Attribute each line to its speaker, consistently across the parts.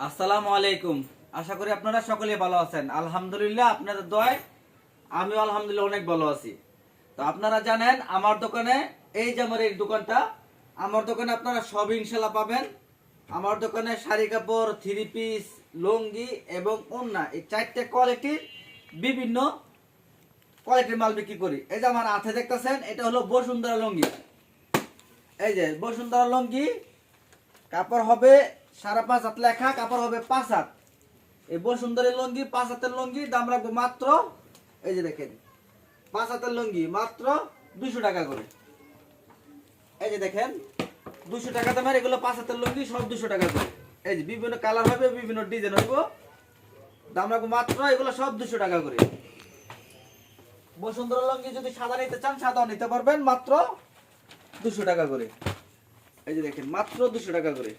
Speaker 1: আসসালামু আলাইকুম। আশা করি আপনারা সকলে ভালো আছেন। আলহামদুলিল্লাহ, আপনাদের দোয়ায় আমিও আলহামদুলিল্লাহ অনেক ভালো আছি। তো আপনারা জানেন আমার দোকানে, এই যে আমার এই দোকানটা, আমার দোকানে আপনারা সব ইনশাল্লাহ পাবেন। আমার দোকানে শাড়ি কাপড়, থ্রি পিস, লুঙ্গি এবং ওড়না, এই চারটে কোয়ালিটির বিভিন্ন কোয়ালিটির মাল বিক্রি করি। এই যে আমার হাতে দেখতেছেন, এটা হলো বসুন্ধরা লুঙ্গি। এই যে বসুন্ধরা লুঙ্গি, কাপড় হবে 5.5 হাত লেখা, কাপড় হবে 5 হাত। এই বসুন্ধরের লুঙ্গি 5 হাতের লুঙ্গি দাম রাখবো মাত্র, এই যে দেখেন 5 হাতের লুঙ্গি মাত্র 200 টাকা করে। এই যে দেখেন 200 টাকা দামের এগুলো 5 হাতের লুঙ্গি সব 200 টাকা করে। এই যে বিভিন্ন কালার হবে, বিভিন্ন ডিজাইন হইব, দাম রাখবো মাত্র এগুলো সব 200 টাকা করে। বসুন্ধরা লুঙ্গি যদি সাদা নিতে চান সাদাও নিতে পারবেন মাত্র 200 টাকা করে। এই যে দেখেন মাত্র 200 টাকা করে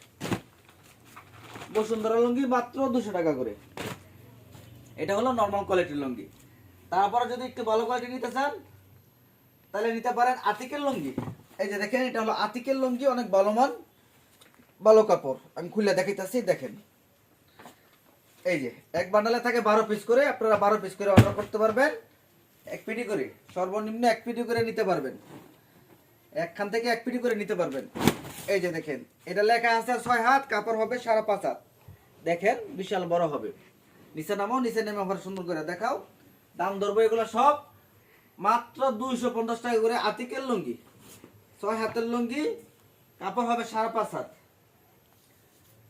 Speaker 1: বসুন্ধরা লুঙ্গি, মাত্র 200 টাকা করে। এটা হলো নরমাল কোয়ালিটির লুঙ্গি। তারপরে যদি একটু ভালো কোয়ালিটি নিতে চান তাহলে নিতে পারেন আতিকের লুঙ্গি। এই যে দেখেন এটা হলো আতিকের লুঙ্গি, অনেক ভালো মান, ভালো কাপড়। আমি খুলে দেখাইতেছি, দেখেন এই যে এক বান্ডালে থাকে 12 পিস করে, আপনারা 12 পিস করে অর্ডার করতে পারবেন। এক পিটি করে, সর্বনিম্ন এক পিটি করে নিতে পারবেন, একখান থেকে এক পিটি করে নিতে পারবেন। এই যে দেখেন এটা লেখা আছে 6 হাত, কাপড় হবে 5.5 হাত। দেখেন বিশাল বড় হবে। নিচে নামো, নিচে নেমে আবার সুন্দর করে দেখাও। দাম ধরবো এগুলো সব মাত্র 250 টাকা করে। আতিকের লুঙ্গি 6 হাতের লুঙ্গি, কাপড় হবে 5.5 হাত।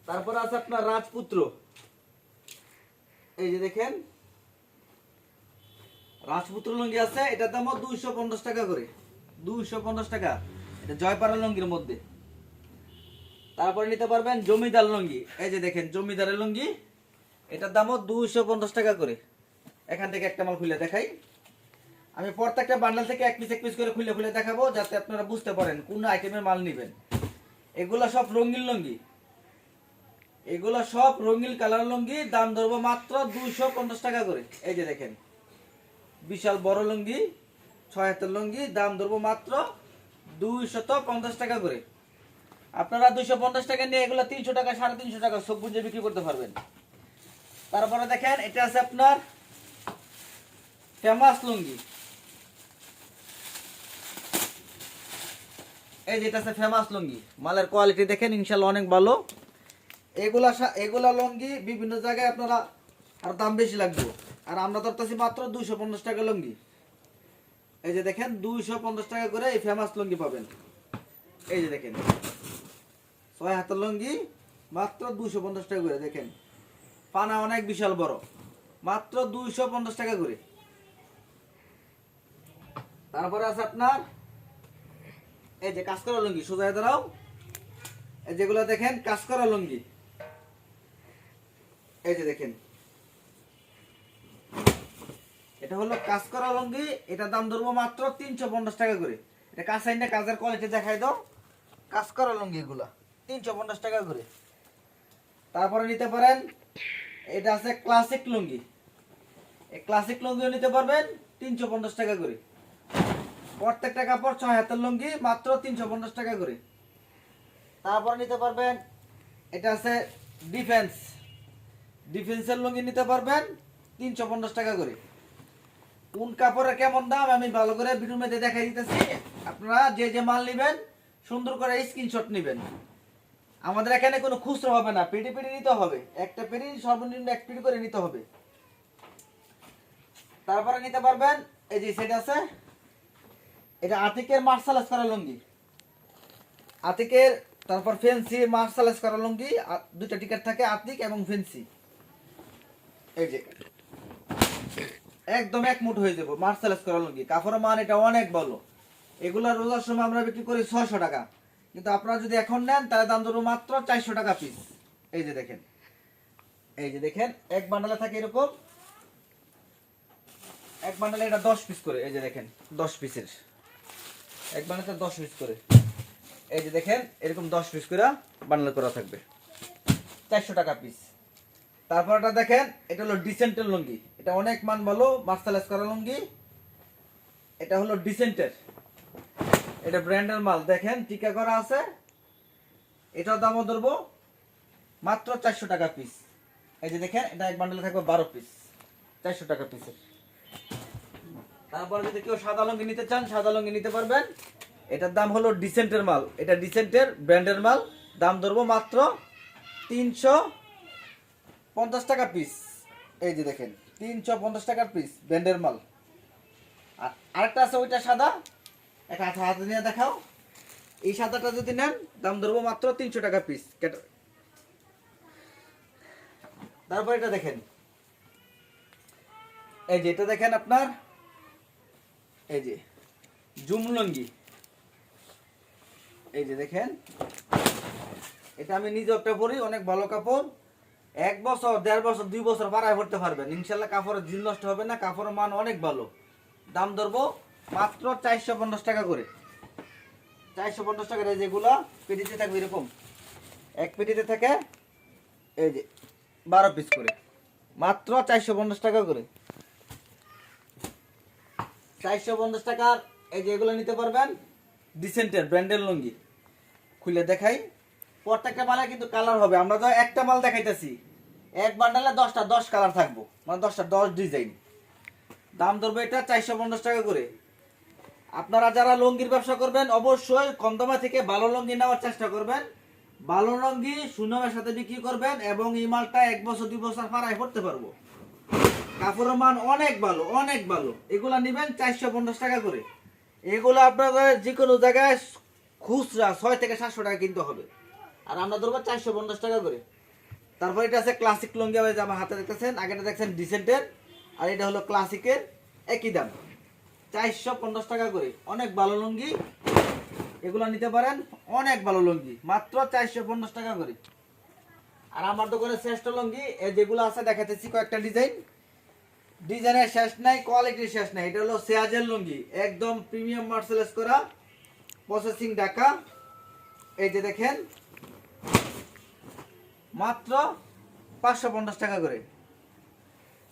Speaker 1: তারপরে আছে আপনার রাজপুত্র। এই যে দেখেন রাজপুত্র লুঙ্গি আছে, এটার দাম 250 টাকা করে, 250 টাকা। এটা জয়পাড়া লুঙ্গির মধ্যে। তারপরে নিতে পারবেন জমিদার লুঙ্গি। এই যে দেখেন জমিদারের লুঙ্গি, এটার দামও 250 টাকা করে। এখান থেকে একটা মাল খুলে দেখাই। আমি প্রত্যেকটা বান্ডেল থেকে এক পিস করে খুলে খুলে দেখাবো, যাতে আপনারা বুঝতে পারেন কোন আইটেমের মাল নেবেন। এগুলো সব রঙিন লুঙ্গি, এগুলো সব রঙিন কালার লুঙ্গি। দাম ধরবো মাত্র 250 টাকা করে। এই যে দেখেন বিশাল বড় লুঙ্গি, 6 হাতের লুঙ্গি, দাম ধরবো মাত্র 250 টাকা করে। আপনারা 250 টাকা নিয়ে এগুলো 300 টাকা, 350 টাকা সব বুঝে বিক্রি করতে পারবেন। তারপরে দেখেন এটা আছে আপনার ফেমাস লুঙ্গি। এই যেটা আছে ফেমাস লুঙ্গি, মালের কোয়ালিটি দেখেন ইনশাল্লাহ অনেক ভালো। এগুলা লুঙ্গি বিভিন্ন জায়গায় আপনারা আর দাম বেশি লাগবে, আর আমরা ধরতেছি মাত্র 250 টাকা লুঙ্গি। এই যে দেখেন 250 টাকা করে এই ফেমাস লুঙ্গি পাবেন। এই যে দেখেন 6 হাতের লুঙ্গি মাত্র 250 টাকা করে। দেখেন পানা অনেক বিশাল বড়, মাত্র 250 টাকা করে। তারপরে আছে আপনার এই যে কাজ করা লুঙ্গি, সোজা দাঁড়াও। এই যেগুলো দেখেন কাজ করা লুঙ্গি, এই যে দেখেন এটা হলো কাজ করা লুঙ্গি। এটার দাম ধরবো মাত্র 350 টাকা করে। এটা কাঁচাই না, কাজের কোয়ালিটি দেখাই দাও। কাজ করা লুঙ্গি এগুলা 350 টাকা করে। তারপরে নিতে পারেন এটা আছে ক্লাসিক লুঙ্গি। এই ক্লাসিক লুঙ্গিও নিতে পারবেন 350 টাকা করে। প্রত্যেকটা কাপড় 6 হাতের লুঙ্গি, মাত্র 350 টাকা করে। তারপরে নিতে পারবেন এটা আছে ডিফেন্সের লুঙ্গি নিতে পারবেন 350 টাকা করে। কোন কাপড়ের কেমন দাম আমি ভালো করে ভিডিওর মধ্যে দেখাই দিতেছি। আপনারা যে যে মাল নেবেন সুন্দর করে স্ক্রিনশট নেবেন। আমাদের এখানে কোনো খুচরো হবে না, পেটি পেটি নিতে হবে। একটা পেটি সর্বনিম্ন এক পেটি করে নিতে হবে। তারপরে নিতে পারবেন এই যে সেট আছে, এটা আতিকের মার্শালাইজ করা লুঙ্গি। আতিকের, তারপর ফেন্সি মার্শালাইজ করা লুঙ্গি, দুইটা টিকেট থাকে আতিক এবং ফেন্সি। এই যে একদম এক মুঠ হয়ে যাবো মার্শালাইজ করা লুঙ্গি। কাপড়ের মান এটা অনেক ভালো। এগুলা রোজার সময় আমরা বিক্রি করি 600 টাকা, কিন্তু আপনারা যদি এখন নেন তাহলে দাম ধরবো মাত্র 400 টাকা পিস। এই যে দেখেন, এই যে দেখেন এক বান্ডালে থাকে এরকম, এক বান্ডালে এটা 10 পিস করে। এই যে দেখেন 10 পিসের এক বান্ডালে 10 পিস করে। এই যে দেখেন এরকম 10 পিস করে বান্ডেল করা থাকবে, 400 টাকা পিস। তারপর এটা দেখেন এটা হলো ডিসেন্টের লুঙ্গি। এটা অনেক মান ভালো, মার্শালাইজ করা লুঙ্গি। এটা হলো ডিসেন্টের, এটা ব্র্যান্ডের মাল। দেখেন টিকা করা আছে। এটার দামও ধরবো মাত্র 400 টাকা পিস। এই যে দেখেন এটা এক বান্ডেলে থাকবে 12 পিস, 400 টাকা পিসের। তারপরে যদি কেউ সাদা লুঙ্গি নিতে চান সাদা লুঙ্গি নিতে পারবেন। এটার দাম হলো ডিসেন্টের মাল, এটা ডিসেন্টের ব্র্যান্ডের মাল। দাম ধরবো মাত্র 350 টাকা পিস। এই যে দেখেন 350 টাকার পিস ব্র্যান্ডের মাল। আর আরেকটা আছে ওইটা সাদা, একটা হাতে নিয়ে দেখাও। এই সাদাটা যদি নেন দাম ধরবো মাত্র 300 টাকা পিস। তারপর এটা দেখেন, এই যে এটা দেখেন আপনার এই যে জুমলুঙ্গি। এই যে দেখেন এটা আমি নিজে একটা পরি, অনেক ভালো কাপড়। 1 বছর 1.5 বছর 2 বছর পাড়ায় পড়তে পারবেন ইনশাল্লাহ। কাপড়ের জিল নষ্ট হবে না, কাপড়ের মান অনেক ভালো। দাম ধরবো মাত্র 450 টাকা করে। 450 টাকা। যেগুলো পেটিতে থাকবে এরকম, এক পেটিতে থাকে এই যে 12 পিস করে, মাত্র 450 টাকা করে। 450 টাকার এই যে এগুলো নিতে পারবেন ডিসেন্টের ব্র্যান্ডের লুঙ্গি। খুলে দেখাই, প্রত্যেকটা মালে কিন্তু কালার হবে। আমরা তো একটা মাল দেখাইতেছি, এক বান্ডালে 10টা 10 কালার থাকবো, মানে 10টা 10 ডিজাইন। দাম ধরবে এটা 450 টাকা করে। আপনারা যারা লুঙ্গির ব্যবসা করবেন অবশ্যই কম দামে থেকে ভালো লুঙ্গি নেওয়ার চেষ্টা করবেন। ভালো লুঙ্গি সুনামের সাথে বিক্রি করবেন এবং এই মালটা 1 বছর 2 বছর পাড়ায় পড়তে পারবো। কাপড়ের মান অনেক ভালো, অনেক ভালো। এগুলা নেবেন 450 টাকা করে। এগুলো আপনাদের যে কোনো জায়গায় খুচরা 6 থেকে 700 টাকা কিনতে হবে, আর আমরা ধরবো 450 টাকা করে। তারপর এটা আছে ক্লাসিক লুঙ্গি, আমার হাতে দেখতেছেন। আগেটা দেখছেন ডিসেন্টের, আর এটা হলো ক্লাসিকের, একই দাম 450 টাকা করে। অনেক ভালো লুঙ্গি, এগুলো নিতে পারেন। অনেক ভালো লুঙ্গি, মাত্র 450 টাকা করে। আর আমার দোকানে শ্রেষ্ঠ লুঙ্গি যেগুলো আছে দেখাতেছি কয়েকটা ডিজাইন। ডিজাইনের শেষ নাই, কোয়ালিটির শেষ নাই। এটা হলো সিয়াজের লুঙ্গি, একদম প্রিমিয়াম মার্সেলেস করা, প্রসেসিং ঢাকা। এই যে দেখেন মাত্র 550 টাকা করে।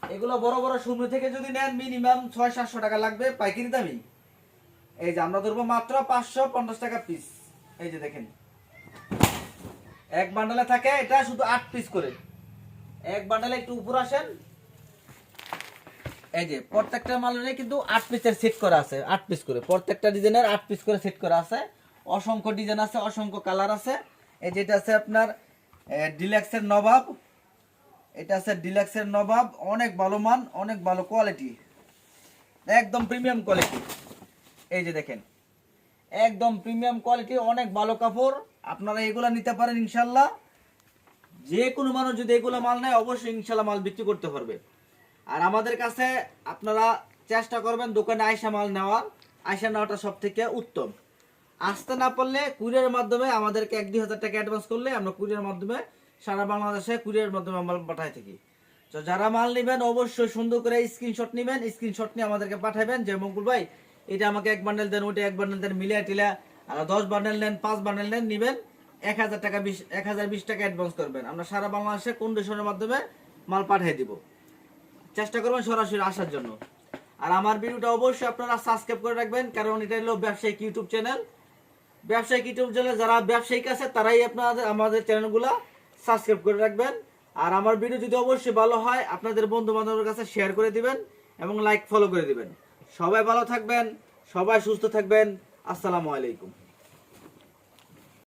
Speaker 1: এগুলো বড় বড় শোরুম থেকে যদি নেন মিনিমাম 600-700 টাকা লাগবে পাইকারি দামি। এই যে আমরা ধরবো মাত্র 550 টাকা পিস। এই যে দেখেন এক বান্ডালে থাকে এটা শুধু 8 পিস করে। এক বান্ডালে একটু উপর আসেন, এই যে প্রত্যেকটা মালের কিন্তু 8 পিসের সেট করা আছে, 8 পিস করে প্রত্যেকটা ডিজাইনের 8 পিস করে সেট করা আছে। অসংখ্য ডিজাইন আছে, অসংখ্য কালার আছে। এই যেটা আছে আপনার ডিলাক্সের নবাব, এটা আছে ডিলাক্সের নবাব। অনেক ভালো মান, অনেক ভালো কোয়ালিটি, একদম প্রিমিয়াম কোয়ালিটি। এই যে দেখেন একদম প্রিমিয়াম কোয়ালিটি, অনেক ভালো কাপড়। আপনারা এগুলা নিতে পারেন ইনশাল্লাহ। যে কোনো মানুষ যদি এগুলো মাল নেয় অবশ্যই ইনশাল্লাহ মাল বিক্রি করতে পারবে। আর আমাদের কাছে আপনারা চেষ্টা করবেন দোকানে আয়সা মাল নেওয়ার, আয়সা নেওয়াটা সব থেকে উত্তম। আসতে না পারলে কুরিয়ারের মাধ্যমে আমাদেরকে 1-2 হাজার টাকা অ্যাডভান্স করলে আমরা কুরিয়ারের মাধ্যমে সারা বাংলাদেশে কুরিয়ারের মাধ্যমে মাল পাঠাই থাকি। তো যারা মাল নেবেন অবশ্যই সুন্দর করে স্ক্রিনশট নেবেন, স্ক্রিনশট নিয়ে আমাদেরকে পাঠাবেন যে মঙ্গুল ভাই এটা আমাকে 1 বান্ডেল দেন, ওইটা 1 বান্ডেল দেন, মিলিয়ে টিলা 10 বান্ডেল নেন, 5 বান্ডেল নেন, নেবেন 1000 টাকা 1020 টাকা অ্যাডভান্স করবেন। আমরা সারা বাংলাদেশে কন্ডিশনের মাধ্যমে মাল পাঠিয়ে দিব। চেষ্টা করবেন সরাসরি আসার জন্য। আর আমার ভিডিওটা অবশ্যই আপনারা সাবস্ক্রাইব করে রাখবেন, কারণ এটা হলো ব্যবসায়িক ইউটিউব চ্যানেল। ব্যবসায়িক ইউটিউব চ্যানেল যারা ব্যবসায়িক আছে তারাই আপনাদের আমাদের চ্যানেলগুলো সাবস্ক্রাইব করে রাখবেন। আর আমার ভিডিও যদি অবশ্যই ভালো হয় আপনাদের বন্ধু বান্ধবের কাছে শেয়ার করে দিবেন এবং লাইক ফলো করে দিবেন। সবাই ভালো থাকবেন, সবাই সুস্থ থাকবেন। আসসালামু আলাইকুম।